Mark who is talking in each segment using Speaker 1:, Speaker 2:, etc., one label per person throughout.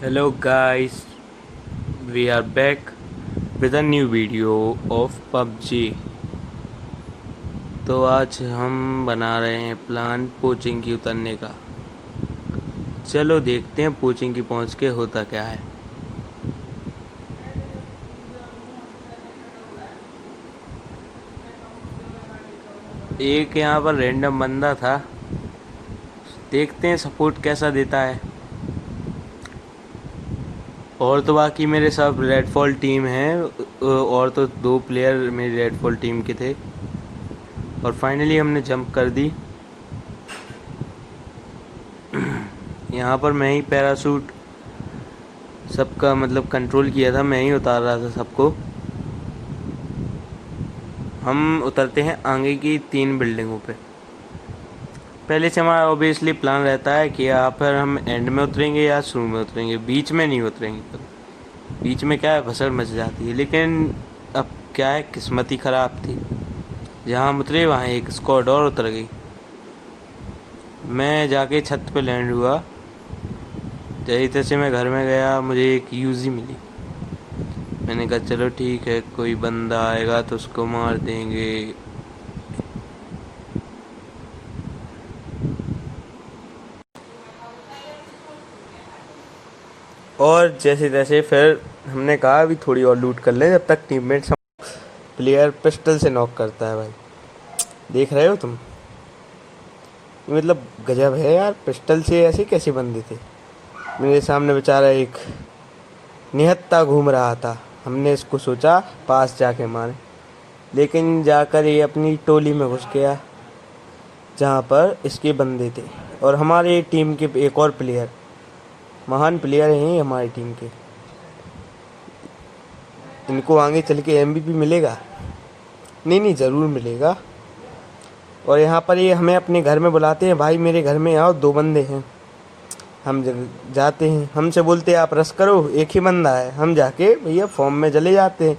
Speaker 1: Hello guys, we are back with a new video of PUBG। तो आज हम बना रहे हैं प्लान पोचिंग की उतरने का। चलो देखते हैं पोचिंग की पहुंच के होता क्या है। एक यहाँ पर रैंडम बंदा था, देखते हैं सपोर्ट कैसा देता है। और तो बाकी मेरे सब रेडफॉल टीम है, और तो 2 प्लेयर मेरी रेडफॉल टीम के थे। और फाइनली हमने जंप कर दी। यहाँ पर मैं ही पैराशूट सबका मतलब कंट्रोल किया था, मैं ही उतार रहा था सबको। हम उतरते हैं आगे की 3 बिल्डिंगों पे। पहले से हमारा ऑब्वियसली प्लान रहता है कि या फिर हम एंड में उतरेंगे या शुरू में उतरेंगे, बीच में नहीं उतरेंगे। बीच में क्या है, भसड़ मच जाती है। लेकिन अब क्या है, किस्मत ही ख़राब थी। जहाँ हम उतरे वहाँ एक स्क्वाड और उतर गई। मैं जाके छत पे लैंड हुआ। जैसे तैसे मैं घर में गया, मुझे एक यूज़ी मिली। मैंने कहा चलो ठीक है, कोई बंदा आएगा तो उसको मार देंगे। और जैसे तैसे फिर हमने कहा अभी थोड़ी और लूट कर लें, जब तक टीममेट्स प्लेयर पिस्टल से नॉक करता है। भाई देख रहे हो तुम, मतलब गजब है यार, पिस्टल से ऐसे कैसे बंदे थे। मेरे सामने बेचारा एक निहत्था घूम रहा था। हमने इसको सोचा पास जाके मारे, लेकिन जाकर ये अपनी टोली में घुस गया जहाँ पर इसके बंदे थे। और हमारे टीम के एक और प्लेयर, महान प्लेयर हैं हमारी टीम के। इनको आगे चल के एमवीपी मिलेगा। नहीं नहीं, ज़रूर मिलेगा। और यहाँ पर ये हमें अपने घर में बुलाते हैं, भाई मेरे घर में आओ, 2 बंदे हैं। हम जाते हैं, हमसे बोलते हैं आप रश करो, एक ही बंदा है। हम जाके भैया फॉर्म में चले जाते हैं।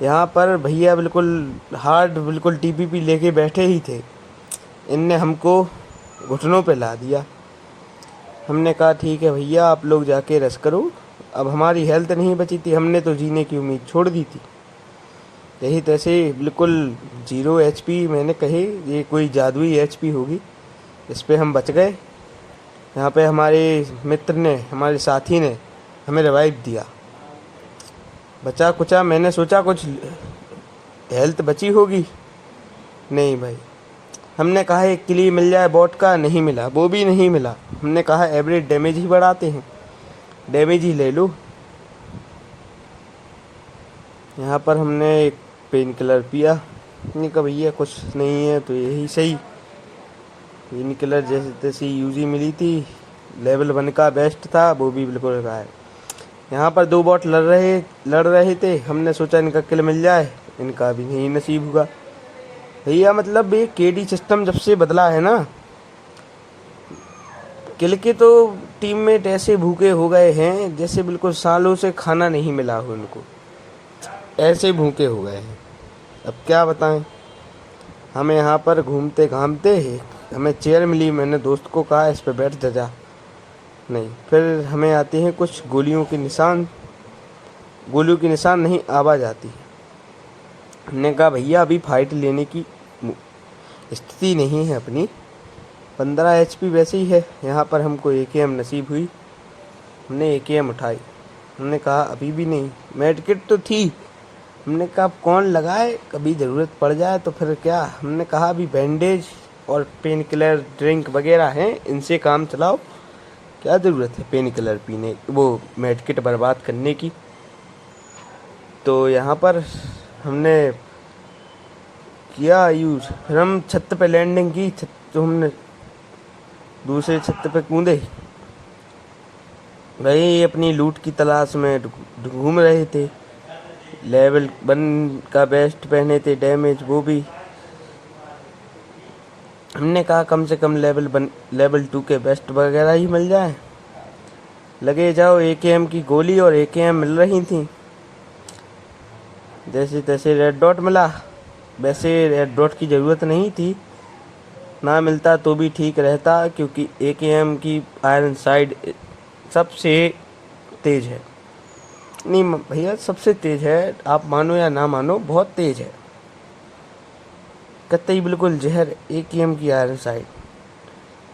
Speaker 1: यहाँ पर भैया बिल्कुल हार्ड, बिल्कुल टीपीपी लेके बैठे ही थे। इनने हमको घुटनों पे ला दिया। हमने कहा ठीक है भैया, आप लोग जाके रश करो। अब हमारी हेल्थ नहीं बची थी, हमने तो जीने की उम्मीद छोड़ दी थी। यही तैसे बिल्कुल 0 एचपी, मैंने कही ये कोई जादुई एचपी होगी, इस पे हम बच गए। यहाँ पे हमारे मित्र ने, हमारे साथी ने हमें रिवाइव दिया। बचा कुचा, मैंने सोचा कुछ हेल्थ बची होगी, नहीं भाई। हमने कहा एक किली मिल जाए बॉट का, नहीं मिला, वो भी नहीं मिला। हमने कहा एवरेज डैमेज ही बढ़ाते हैं, डैमेज ही ले लो। यहाँ पर हमने एक पेन किलर पिया। नहीं कहा भैया कुछ नहीं है तो यही सही। पेन किलर जैसे तैसी यूज़ी मिली थी, लेवल 1 का बेस्ट था, वो भी बिल्कुल गायब। यहाँ पर 2 बॉट लड़ रहे थे। हमने सोचा इनका किल मिल जाए, इनका भी नहीं नसीब हुआ। भैया मतलब ये केडी सिस्टम जब से बदला है ना, किल के तो टीममेट ऐसे भूखे हो गए हैं जैसे बिल्कुल सालों से खाना नहीं मिला हो उनको, ऐसे भूखे हो गए हैं। अब क्या बताएं। हमें यहाँ पर घूमते घामते हमें चेयर मिली। मैंने दोस्त को कहा इस पे बैठ जा। नहीं, फिर हमें आते हैं कुछ गोलियों के निशान। गोलियों के निशान नहीं, आवाज़ आती है। हमने कहा भैया अभी फाइट लेने की स्थिति नहीं है अपनी, 15 एचपी वैसे ही है। यहाँ पर हमको एकेएम नसीब हुई, हमने एकेएम उठाई। हमने कहा अभी भी नहीं, मेडकिट तो थी। हमने कहा अब कौन लगाए, कभी ज़रूरत पड़ जाए तो फिर क्या। हमने कहा अभी बैंडेज और पेन किलर ड्रिंक वगैरह हैं, इनसे काम चलाओ, क्या ज़रूरत है पेन किलर पीने, वो मेडकिट बर्बाद करने की। तो यहाँ पर हमने किया यूज़। फिर हम छत पे लैंडिंग की, तो हमने दूसरे छत पे कूदे। वही अपनी लूट की तलाश में घूम रहे थे। लेवल 1 का बेस्ट पहने थे, डैमेज वो भी। हमने कहा कम से कम लेवल 2 के बेस्ट वगैरह ही मिल जाए। लगे जाओ, एकेएम की गोली और एकेएम मिल रही थी। जैसे तैसे रेड डॉट मिला। वैसे रेड डॉट की ज़रूरत नहीं थी, ना मिलता तो भी ठीक रहता, क्योंकि एकेएम की आयरन साइड सबसे तेज़ है। नहीं भैया, सबसे तेज़ है, आप मानो या ना मानो, बहुत तेज़ है, कतई बिल्कुल जहर AKM की आयरन साइड।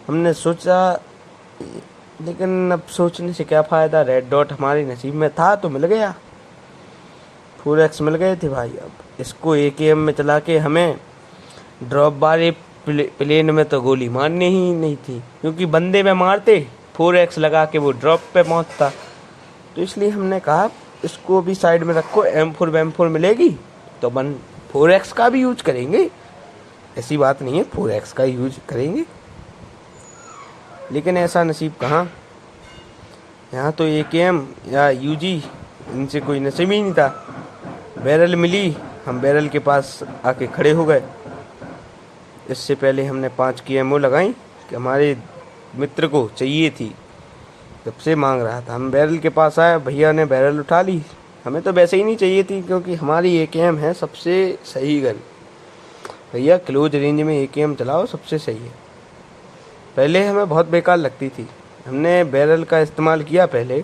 Speaker 1: हमने सोचा, लेकिन अब सोचने से क्या फ़ायदा, रेड डॉट हमारे नसीब में था तो मिल गया, 4X मिल गए थे भाई। अब इसको AKM में चला के हमें ड्रॉप वाले प्लेन में तो गोली मारनी ही नहीं थी, क्योंकि बंदे में मारते 4X लगा के वो ड्रॉप पे पहुंचता। तो इसलिए हमने कहा इसको भी साइड में रखो, M4 मिलेगी तो 4X का भी यूज करेंगे, ऐसी बात नहीं है, 4X का यूज करेंगे। लेकिन ऐसा नसीब कहाँ, यहाँ तो AKM या UG इनसे कोई नसीब ही नहीं था। बैरल मिली, हम बैरल के पास आके खड़े हो गए। इससे पहले हमने 5 की एमओ लगाई कि हमारे मित्र को चाहिए थी, जब से मांग रहा था। हम बैरल के पास आए, भैया ने बैरल उठा ली। हमें तो वैसे ही नहीं चाहिए थी, क्योंकि हमारी AKM है सबसे सही गन। भैया क्लोज रेंज में AKM चलाओ, सबसे सही है। पहले हमें बहुत बेकार लगती थी, हमने बैरल का इस्तेमाल किया पहले,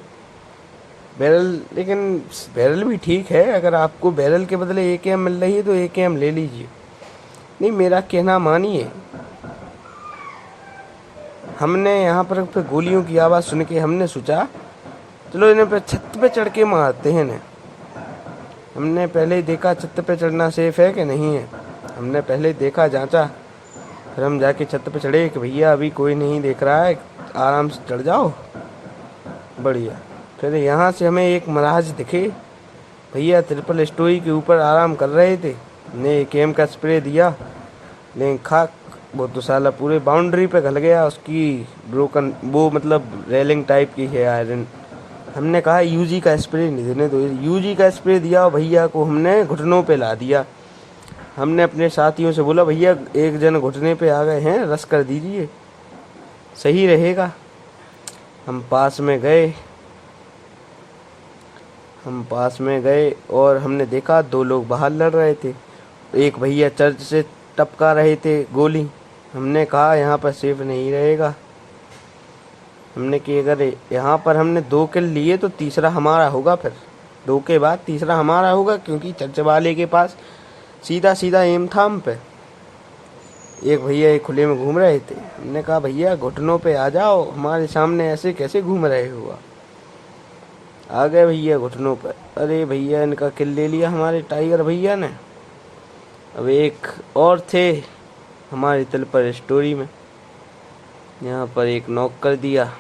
Speaker 1: बैरल, लेकिन बैरल भी ठीक है। अगर आपको बैरल के बदले AKM मिल रही है तो AKM ले लीजिए। नहीं, मेरा कहना मानिए, हमने यहाँ पर गोलियों की आवाज़ सुन के हमने सोचा चलो इन्हें पे छत पे चढ़ के मारते हैं इन्हें। हमने पहले ही देखा छत पे चढ़ना सेफ है कि नहीं है, हमने पहले देखा, जांचा, फिर हम जाके छत पे चढ़े कि भैया अभी कोई नहीं देख रहा है, आराम से चढ़ जाओ, बढ़िया। फिर यहाँ से हमें एक महाराज दिखे, भैया ट्रिपल स्टोरी के ऊपर आराम कर रहे थे। हमने AKM का स्प्रे दिया, लेकिन खाक, वो तो साला पूरे बाउंड्री पे घल गया, उसकी ब्रोकन, वो मतलब रेलिंग टाइप की है आयरन। हमने कहा UG का स्प्रे नहीं देने दो, UG का स्प्रे दिया, भैया को हमने घुटनों पे ला दिया। हमने अपने साथियों से बोला भैया एक जन घुटने पे आ गए हैं, रस कर दीजिए, सही रहेगा। हम पास में गए और हमने देखा 2 लोग बाहर लड़ रहे थे, एक भैया चर्च से टपका रहे थे गोली। हमने कहा यहाँ पर सेफ नहीं रहेगा, हमने कि अगर यहाँ पर हमने 2 किल लिए तो तीसरा हमारा होगा, फिर 2 के बाद तीसरा हमारा होगा, क्योंकि चर्च वाले के पास सीधा एम था हम पे। एक भैया एक खुले में घूम रहे थे, हमने कहा भैया घुटनों पे आ जाओ, हमारे सामने ऐसे कैसे घूम रहे हो। आ गए भैया घुटनों पर, अरे भैया इनका किल ले लिया हमारे टाइगर भैया ने। अब एक और थे हमारी ट्रिपल स्टोरी में, यहाँ पर एक नॉक कर दिया।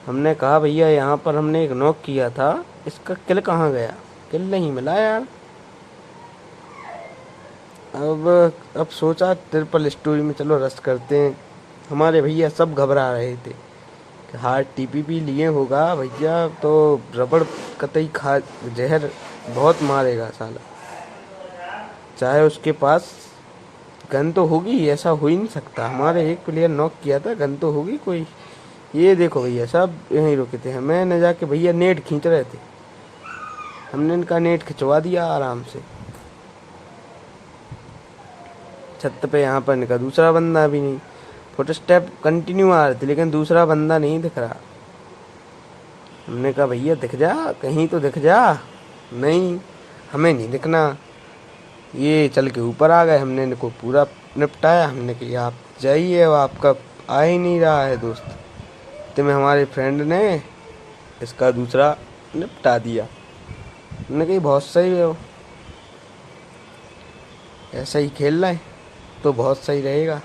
Speaker 1: हमने कहा भैया यहाँ पर हमने एक नॉक किया था, इसका किल कहाँ गया, किल नहीं मिला यार। अब सोचा ट्रिपल स्टोरी में चलो रश करते हैं। हमारे भैया सब घबरा रहे थे कि हार्ड TPP लिए होगा भैया, तो रबड़ कतई खा, जहर बहुत मारेगा साला, चाहे उसके पास गन तो होगी, ऐसा हो ही नहीं सकता। हमारे एक प्लेयर नॉक किया था, गन तो होगी कोई। ये देखो भैया सब यहीं रुके थे, मैंने जाके भैया नेट खींच रहे थे, हमने इनका नेट खिंचवा दिया आराम से। छत पे यहाँ पर इनका दूसरा बंदा भी नहीं, फुट स्टेप कंटिन्यू आ रहे थे, लेकिन दूसरा बंदा नहीं दिख रहा। हमने कहा भैया दिख जा, कहीं तो दिख जा। नहीं, हमें नहीं दिखना। ये चल के ऊपर आ गए, हमने इनको पूरा निपटाया। हमने कहा आप जाइए, अब आपका आ ही नहीं रहा है दोस्त, तो में हमारे फ्रेंड ने इसका दूसरा निपटा दिया। हमने कही बहुत सही हो, ऐसा ही खेल रहा है तो बहुत सही रहेगा।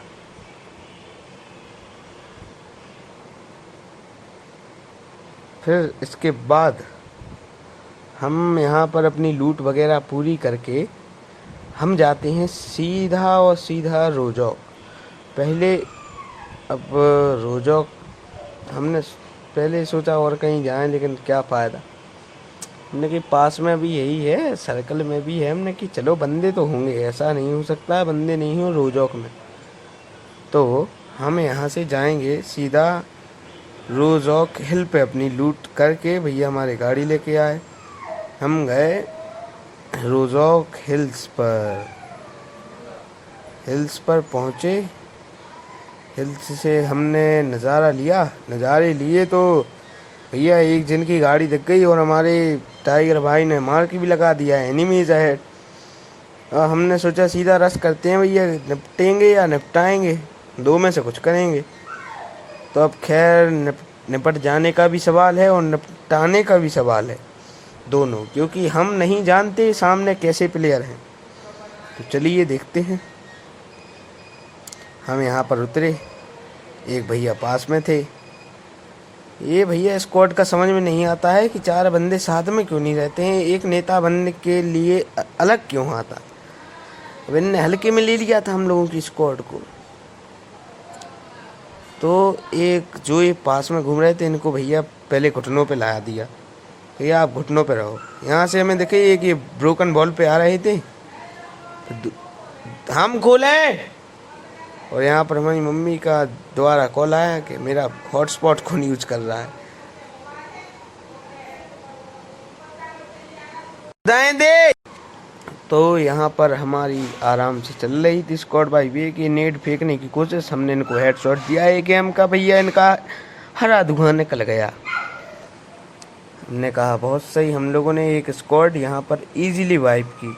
Speaker 1: फिर इसके बाद हम यहाँ पर अपनी लूट वगैरह पूरी करके हम जाते हैं सीधा रोजॉक। पहले अब रोजॉक हमने पहले सोचा और कहीं जाएं, लेकिन क्या फ़ायदा, हमने कि पास में भी यही है, सर्कल में भी है, हमने कि चलो बंदे तो होंगे, ऐसा नहीं हो सकता है बंदे नहीं हो रोजॉक में। तो हम यहाँ से जाएंगे सीधा रोजॉक हिल पे अपनी लूट करके। भैया हमारे गाड़ी लेके आए, हम गए रोजॉक हिल्स पर पहुँचे। हिल्स से हमने नज़ारे लिए तो भैया एक जन की गाड़ी दिख गई और हमारे टाइगर भाई ने मार के भी लगा दिया है एनिमीज अहेड। हमने सोचा सीधा रश करते हैं भैया, निपटेंगे या निपटाएंगे, दो में से कुछ करेंगे। तो अब खैर निपट जाने का भी सवाल है और निपटाने का भी सवाल है, दोनों, क्योंकि हम नहीं जानते सामने कैसे प्लेयर हैं। तो चलिए देखते हैं। हम यहाँ पर उतरे, एक भैया पास में थे। ये भैया स्क्वाड का समझ में नहीं आता है कि चार बंदे साथ में क्यों नहीं रहते हैं, एक नेता बनने के लिए अलग क्यों आता। अब इनने हल्के में ले लिया था हम लोगों की स्क्वाड को। तो एक जो ये पास में घूम रहे थे, इनको भैया पहले घुटनों पे ला दिया, भैया आप घुटनों पे रहो। यहाँ से हमें देखे एक ये ब्रोकन बॉल पे आ रहे थे, हम खोले और यहाँ पर हमारी मम्मी का दोबारा कॉल आया कि मेरा हॉटस्पॉट कौन यूज कर रहा है। दाएं दे। तो यहाँ पर हमारी आराम से चल रही थी स्क्वाड बाई वे की नेट फेंकने की कोशिश। हमने इनको हेडशॉट दिया एक गेम का, भैया इनका हरा धुआं निकल गया। हमने कहा बहुत सही, हम लोगों ने एक स्क्वाड यहाँ पर इजीली वाइप की,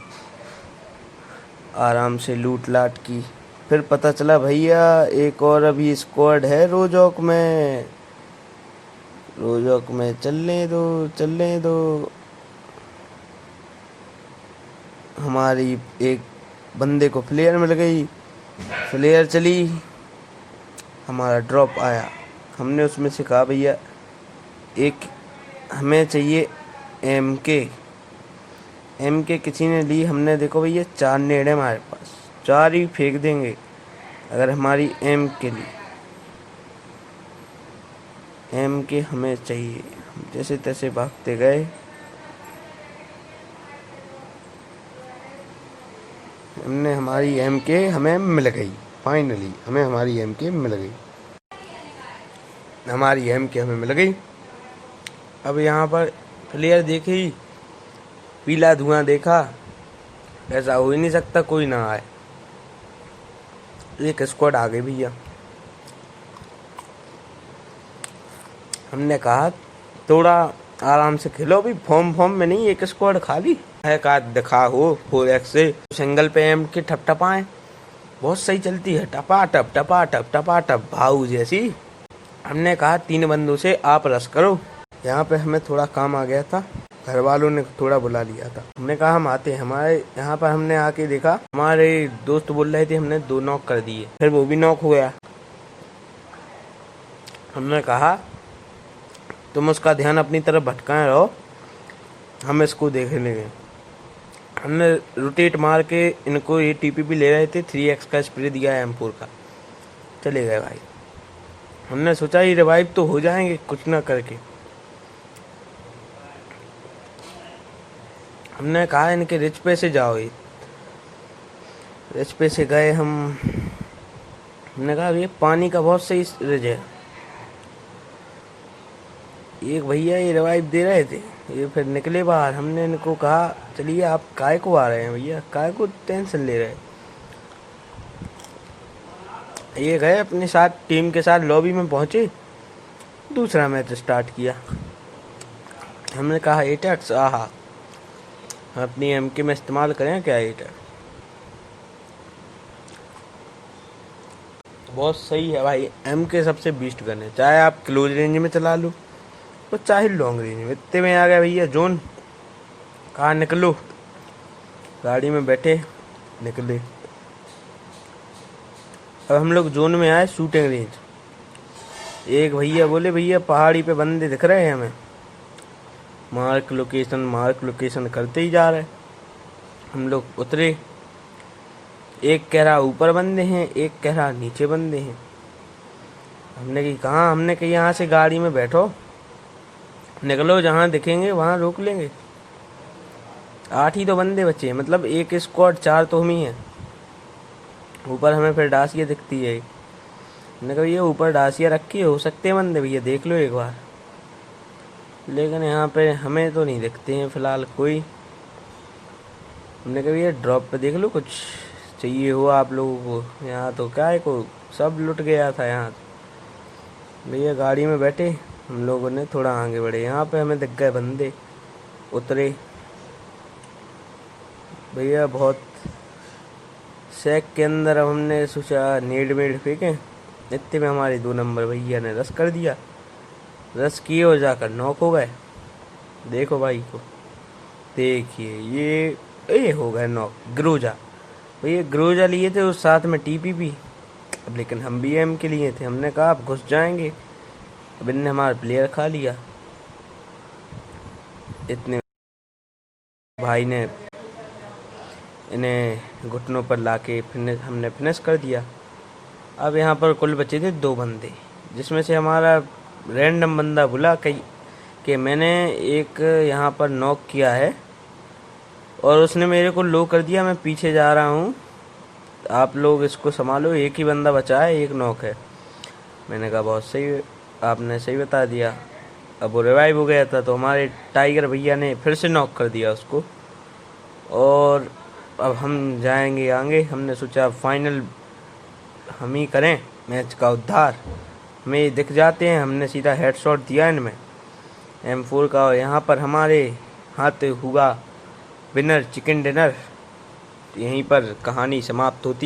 Speaker 1: आराम से लूट लाट की। फिर पता चला भैया एक और अभी स्क्वाड है रोजोक में, रोजोक में चलने दो। हमारी एक बंदे को फ्लेयर मिल गई, फ्लेयर चली, हमारा ड्रॉप आया। हमने उसमें से कहा भैया एक हमें चाहिए एम के किसी ने ली। हमने देखो भैया 4 नेड़े हमारे पास, 4 ही फेंक देंगे अगर हमारी एम के हमें चाहिए। हम जैसे तैसे भागते गए, हमने हमारी एम के हमें मिल गई। फाइनली हमें हमारी एम के मिल गई, अब यहाँ पर प्लेयर देखे ही पीला धुआं देखा, ऐसा हो ही नहीं सकता कोई ना आए। एक स्क्वाड आ गई भैया। हमने कहा थोड़ा आराम से खेलो, भी फॉर्म में नहीं, एक स्क्वाड खाली है का दिखा हो 4x से सिंगल पे एम के ठपठपाएं बहुत सही चलती है, टपा टप भाऊ जैसी। हमने कहा 3 बंदों से आप रश करो। यहाँ पे हमें थोड़ा काम आ गया था, घर वालों ने थोड़ा बुला लिया था। हमने कहा हम आते हैं। हमारे यहाँ पर हमने आके देखा हमारे दोस्त बोल रहे थे, हमने 2 नॉक कर दिए, फिर वो भी नॉक हो गया। हमने कहा तुम उसका ध्यान अपनी तरफ भटकाए रहो, हम इसको देख लेंगे। हमने रोटेट मार के इनको, ये टीपीपी ले रहे थे, 3x का स्प्रे दिया M4 का, चले गए भाई। हमने सोचा ये रिवाइव तो हो जाएंगे कुछ ना करके। हमने कहा इनके रिच पे से जाओ, ये रिच पे से गए हम। हमने कहा ये पानी का बहुत सही रिज है। एक भैया ये रिवाइव दे रहे थे, ये फिर निकले बाहर। हमने इनको कहा चलिए आप काय को आ रहे हैं भैया, काय को टेंशन ले रहे हैं। ये गए अपने साथ टीम के साथ लॉबी में पहुंचे, दूसरा मैच स्टार्ट किया। हमने कहा एटैक्स आहा अपनी एमके में इस्तेमाल करें क्या, एटैक्स बहुत सही है भाई। एमके सबसे बेस्ट गन है, चाहे आप क्लोज रेंज में चला लो और चाहे लॉन्ग रेंज में। इतने में आ गया भैया जोन, कहा निकलो, गाड़ी में बैठे निकले। अब हम लोग जोन में आए, शूटिंग रेंज। एक भैया बोले भैया पहाड़ी पे बंदे दिख रहे हैं हमें, मार्क लोकेशन करते ही जा रहे। हम लोग उतरे, एक कह रहा ऊपर बंदे हैं, एक कह रहा नीचे बंदे हैं। हमने कही यहाँ से गाड़ी में बैठो, निकलो, जहाँ दिखेंगे वहाँ रोक लेंगे। 8 ही तो बंदे बचे हैं, मतलब एक स्क्वाड 4 तो हम ही हैं। ऊपर हमें फिर डासिया दिखती है। मैंने कहा ये ऊपर डासिया रखी, हो सकते हैं बंदे भैया, देख लो एक बार। लेकिन यहाँ पे हमें तो नहीं दिखते हैं फिलहाल कोई। हमने कहा भैया ड्रॉप पे देख लो, कुछ चाहिए हो आप लोगों को। यहाँ तो क्या है, को सब लुट गया था यहाँ। भैया गाड़ी में बैठे, हम लोगों ने थोड़ा आगे बढ़े, यहाँ पे हमें दिख गए बंदे, उतरे भैया बहुत सैक के अंदर। अब हमने सोचा नेड मेड फेंकें, इतने में हमारे 2 नंबर भैया ने रस कर दिया, रस किए और जाकर नॉक हो गए। देखो भाई को, देखिए ये हो गए नॉक। ग्रोजा भैया, ग्रोजा लिए थे उस साथ में टीपीपी, अब लेकिन हम भी एम के लिए थे, हमने कहा आप घुस जाएंगे, अब इनने हमारा प्लेयर खा लिया। इतने भाई ने इन्हें घुटनों पर लाके हमने फिनिश कर दिया। अब यहाँ पर कुल बचे थे 2 बंदे, जिसमें से हमारा रैंडम बंदा बोला कि मैंने एक यहाँ पर नॉक किया है और उसने मेरे को लो कर दिया, मैं पीछे जा रहा हूँ, आप लोग इसको संभालो, एक ही बंदा बचा है, एक नॉक है। मैंने कहा बहुत सही, आपने सही बता दिया। अब वो रिवाइव हो गया था, तो हमारे टाइगर भैया ने फिर से नॉक कर दिया उसको, और अब हम जाएंगे आगे। हमने सोचा फाइनल हम ही करें मैच का उद्धार। हमें दिख जाते हैं, हमने सीधा हेडशॉट दिया इनमें M4 का, और यहाँ पर हमारे हाथ हुआ विनर चिकन डिनर। यहीं पर कहानी समाप्त होती।